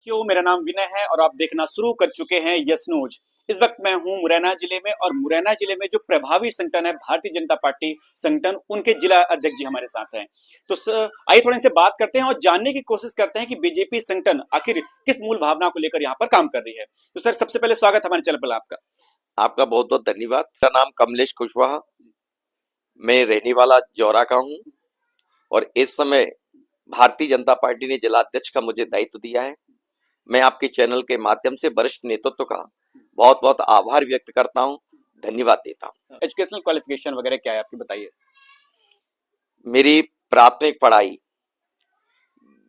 क्यों, मेरा नाम विनय है और आप देखना शुरू कर चुके हैं यस न्यूज। इस वक्त मैं हूं मुरैना जिले में और मुरैना जिले में जो प्रभावी संगठन है भारतीय जनता पार्टी संगठन, उनके जिला अध्यक्ष जी हमारे साथ हैं। तो आइए थोड़ा इनसे बात करते हैं और जानने की कोशिश करते हैं कि बीजेपी संगठन आखिर किस मूल भावना को लेकर यहाँ पर काम कर रही है। तो सर, सबसे पहले स्वागत हमारे चैनल पर आपका। आपका बहुत बहुत धन्यवाद। मेरा नाम कमलेश कुशवाहा, मैं रहने वाला जौरा का हूँ और इस समय भारतीय जनता पार्टी ने जिला अध्यक्ष का मुझे दायित्व दिया है। मैं आपके चैनल के माध्यम से वरिष्ठ नेतृत्व का बहुत बहुत आभार व्यक्त करता हूँ, धन्यवाद देता हूँ। एजुकेशनल क्वालिफिकेशन वगैरह क्या है आपकी, बताइए। मेरी प्राथमिक पढ़ाई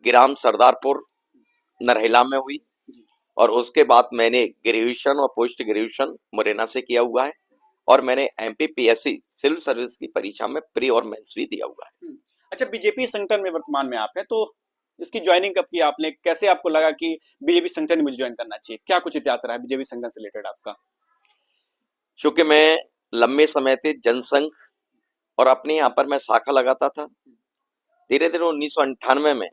ग्राम सरदारपुर नरहिला में हुई और उसके बाद मैंने ग्रेजुएशन और पोस्ट ग्रेजुएशन मुरैना से किया हुआ है और मैंने एमपीपीएससी सिविल सर्विस की परीक्षा में प्री और मेंस भी दिया हुआ है। अच्छा, बीजेपी संगठन में वर्तमान में आप हैं, तो इसकी ज्वाइनिंग कब की आपने, कैसे आपको लगा कि बीजेपी संगठन में मुझे ज्वाइन करना चाहिए? क्या कुछ इतिहास रहा है बीजेपी संगठन से रिलेटेड आपका? चूंकि मैं लंबे समय से जनसंघ और अपने यहाँ पर मैं शाखा लगाता था, धीरे धीरे 1998 में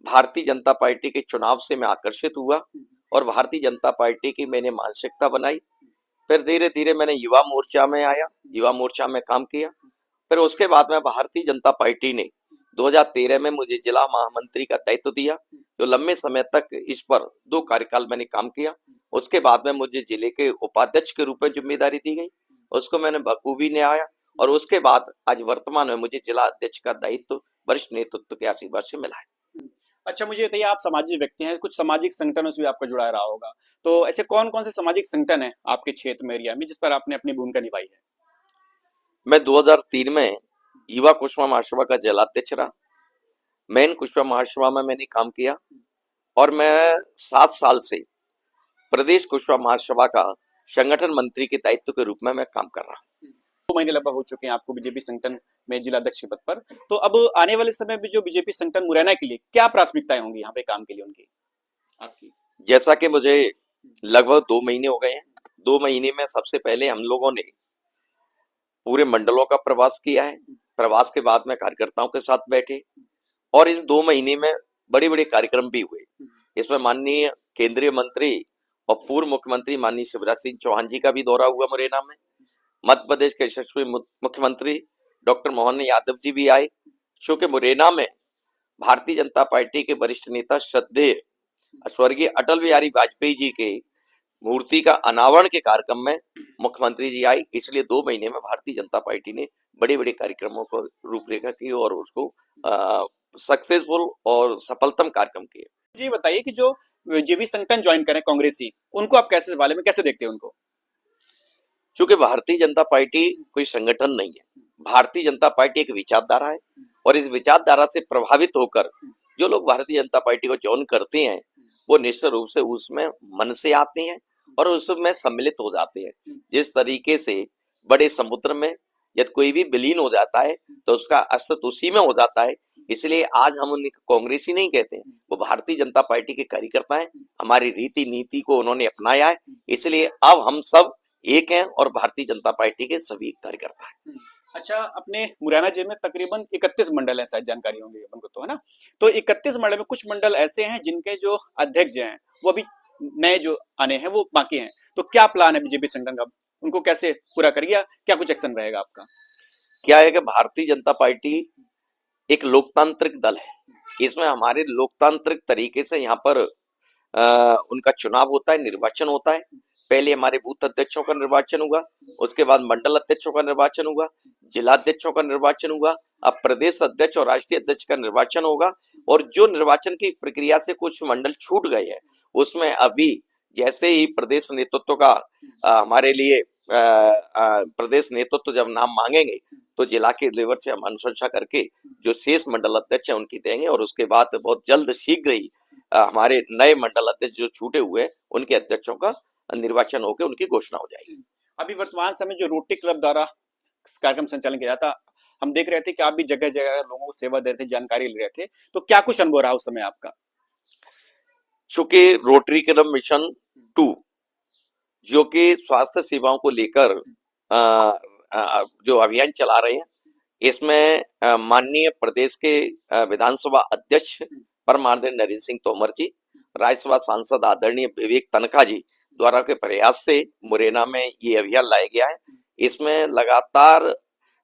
भारतीय जनता पार्टी के चुनाव से मैं आकर्षित हुआ और भारतीय जनता पार्टी की मैंने मानसिकता बनाई। फिर धीरे धीरे मैंने युवा मोर्चा में आया, युवा मोर्चा में काम किया। फिर उसके बाद में भारतीय जनता पार्टी ने 2013 में मुझे जिला महामंत्री का दायित्व दिया, जो लंबे समय तक इस पर 2 कार्यकाल मैंने काम किया। उसके बाद में मुझे जिले के उपाध्यक्ष के रूप में जिम्मेदारी दी गई, उसको मैंने बखूबी निभाया और उसके बाद आज वर्तमान में मुझे जिला अध्यक्ष का दायित्व वरिष्ठ नेतृत्व के आशीर्वाद से मिला है। अच्छा, मुझे बताइए, आप सामाजिक व्यक्ति हैं, कुछ सामाजिक संगठनों से भी आपका जुड़ा रहा होगा, तो ऐसे कौन कौन से सामाजिक संगठन है आपके क्षेत्र में, एरिया में, जिस पर आपने अपनी भूमिका निभाई है? मैं 2003 में युवा कुशवा महासभा का जिलाध्यक्ष रहा। मेन कुशवा महासभा में मैंने काम किया और मैं 7 साल से प्रदेश कुशवा महासभा का संगठन मंत्री के दायित्व के रूप में मैं काम कर रहा हूँ। 2 महीने लगभग हो चुके हैं आपको बीजेपी संगठन में जिला अध्यक्ष के पद पर। तो अब आने वाले समय में जो बीजेपी संगठन मुरैना के लिए क्या प्राथमिकताएं होंगी यहाँ पे काम के लिए उनकी, आपकी? जैसा कि मुझे लगभग 2 महीने हो गए हैं, 2 महीने में सबसे पहले हम लोगों ने पूरे मंडलों का प्रवास किया है। प्रवास के बाद में कार्यकर्ताओं के साथ बैठे और इस 2 महीने में बड़े बड़े कार्यक्रम भी हुए। इसमें माननीय केंद्रीय मंत्री और पूर्व मुख्यमंत्री माननीय शिवराज सिंह चौहान जी का भी दौरा हुआ मुरैना में। मध्य प्रदेश के यशस्वी मुख्यमंत्री डॉक्टर मोहन यादव जी भी आए। क्योंकि मुरैना में भारतीय जनता पार्टी के वरिष्ठ नेता श्रद्धेय स्वर्गीय अटल बिहारी वाजपेयी जी के मूर्ति का अनावरण के कार्यक्रम में मुख्यमंत्री जी आई, इसलिए 2 महीने में भारतीय जनता पार्टी ने बड़े बड़े कार्यक्रमों को रूपरेखा की और उसको सक्सेसफुल और सफलतम कार्यक्रम किए। जी बताइए कि जो जेबी संगठन ज्वाइन करें कांग्रेसी, उनको आप कैसे, बारे में कैसे देखते हैं उनको? क्योंकि भारतीय जनता पार्टी कोई संगठन नहीं है, भारतीय जनता पार्टी एक विचारधारा है और इस विचारधारा से प्रभावित होकर जो लोग भारतीय जनता पार्टी को ज्वाइन करते हैं वो निश्चित रूप से उसमें मन से आते हैं और उसमें सम्मिलित हो जाते हैं। जिस तरीके से बड़े समुद्र में यदि कोई भी विलीन हो जाता है तो उसका अस्तित्व उसी में हो जाता है। इसलिए आज हम उन्हें कांग्रेसी नहीं कहते हैं, वो भारतीय जनता पार्टी के कार्यकर्ता हैं। हमारी रीति नीति को उन्होंने अपनाया है, इसलिए अब हम सब एक हैं और भारतीय जनता पार्टी के सभी कार्यकर्ता हैं। अच्छा, अपने मुरैना जिले में तकरीबन 31 मंडल हैं, शायद जानकारी होंगी उनको, तो है ना? तो 31 मंडल में कुछ मंडल ऐसे हैं जिनके जो अध्यक्ष हैं वो अभी नए जो आने हैं वो बाकी हैं, तो क्या प्लान है बीजेपी संगठन का, उनको कैसे पूरा करिए, क्या कुछ एक्शन रहेगा आपका? क्या है कि भारतीय जनता पार्टी एक लोकतांत्रिक दल है, इसमें हमारे लोकतांत्रिक तरीके से यहाँ पर उनका चुनाव होता है, निर्वाचन होता है। पहले हमारे बूथ अध्यक्षों का निर्वाचन हुआ, उसके बाद मंडल अध्यक्षों का निर्वाचन हुआ, जिला अध्यक्षों का निर्वाचन हुआ, अब प्रदेश अध्यक्ष और राष्ट्रीय अध्यक्ष का निर्वाचन होगा। और जो निर्वाचन की प्रक्रिया से कुछ मंडल छूट गए हैं उसमें अभी जैसे ही प्रदेश नेतृत्व का हमारे लिए प्रदेश नेतृत्व जब नाम मांगेंगे तो जिला के लेवल से हम अनुशंसा करके जो शेष मंडल अध्यक्ष हैं उनकी देंगे और उसके बाद बहुत जल्द शीघ्र ही हमारे नए मंडल अध्यक्ष जो छूटे हुए उनके अध्यक्षों का निर्वाचन होकर उनकी घोषणा हो जाएगी। अभी वर्तमान समय जो रोटरी क्लब द्वारा कार्यक्रम संचालन किया जाता, हम देख रहे थे कि आप भी जगह जगह लोगों को सेवा दे रहे थे, जानकारी ले रहे थे, तो क्या कुछ अनुभव रहा उस समय आपका? चूंकि रोटरी क्लब मिशन 2 जो कि स्वास्थ्य सेवाओं को लेकर जो अभियान चला रहे हैं, इसमें माननीय प्रदेश के विधानसभा अध्यक्ष परमानंद नरेंद्र सिंह तोमर जी राज्यसभा सांसद आदरणीय विवेक तन्खा जी द्वारा के प्रयास से मुरैना में ये अभियान लाया गया है। इसमें लगातार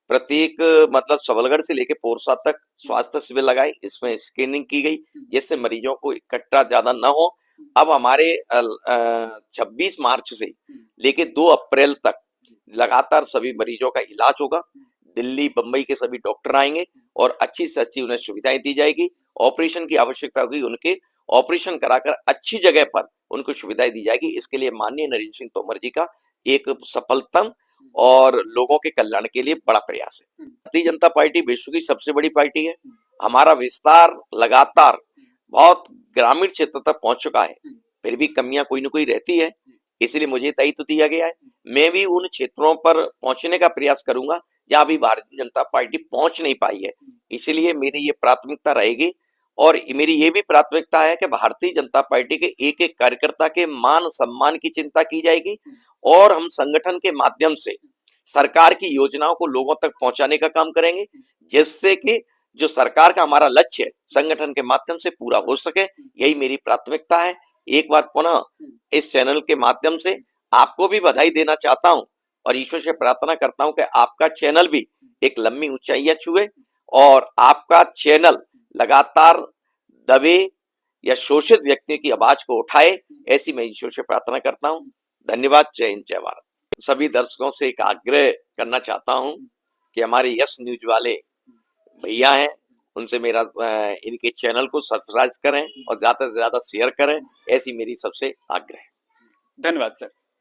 प्रत्येक मतलब सबलगढ़ से लेके पोरसा तक स्वास्थ्य शिविर लगाए, इसमें स्क्रीनिंग की गई जिससे मरीजों को इकट्ठा ज्यादा न हो। अब हमारे 26 मार्च से लेके 2 अप्रैल तक लगातार सभी मरीजों का इलाज होगा। दिल्ली बम्बई के सभी डॉक्टर आएंगे और अच्छी से अच्छी उन्हें सुविधाएं दी जाएगी। ऑपरेशन की आवश्यकता होगी, उनके ऑपरेशन कराकर अच्छी जगह पर उनको सुविधाएं दी जाएगी। इसके लिए माननीय नरेंद्र सिंह तोमर जी का एक सफलतम और लोगों के कल्याण के लिए बड़ा प्रयास है। भारतीय जनता पार्टी विश्व की सबसे बड़ी पार्टी है। हमारा विस्तार लगातार बहुत ग्रामीण क्षेत्र तक पहुंच चुका है, फिर भी कमियां कोई न कोई रहती है, इसलिए मुझे दायित्व दिया गया है। मैं भी उन क्षेत्रों पर पहुंचने का प्रयास करूंगा जहां भी भारतीय जनता पार्टी पहुंच नहीं पाई है। इसलिए मेरी ये प्राथमिकता रहेगी और मेरी ये भी प्राथमिकता है कि भारतीय जनता पार्टी के एक एक कार्यकर्ता के मान सम्मान की चिंता की जाएगी और हम संगठन के माध्यम से सरकार की योजनाओं को लोगों तक पहुंचाने का काम करेंगे, जिससे कि जो सरकार का हमारा लक्ष्य है संगठन के माध्यम से पूरा हो सके। यही मेरी प्राथमिकता है। एक बार पुनः इस चैनल के माध्यम से आपको भी बधाई देना चाहता हूं और ईश्वर से प्रार्थना करता हूं कि आपका चैनल भी एक लंबी ऊंचाइयां छुए और आपका चैनल लगातार दबे या शोषित व्यक्ति की आवाज को उठाए, ऐसी मैं ईश्वर से प्रार्थना करता हूं। धन्यवाद। जय हिंद, जय भारत। सभी दर्शकों से एक आग्रह करना चाहता हूं कि हमारे यस न्यूज वाले भैया हैं, उनसे मेरा इनके चैनल को सब्सक्राइब करें और ज्यादा से ज्यादा शेयर करें, ऐसी मेरी सबसे आग्रह है। धन्यवाद सर।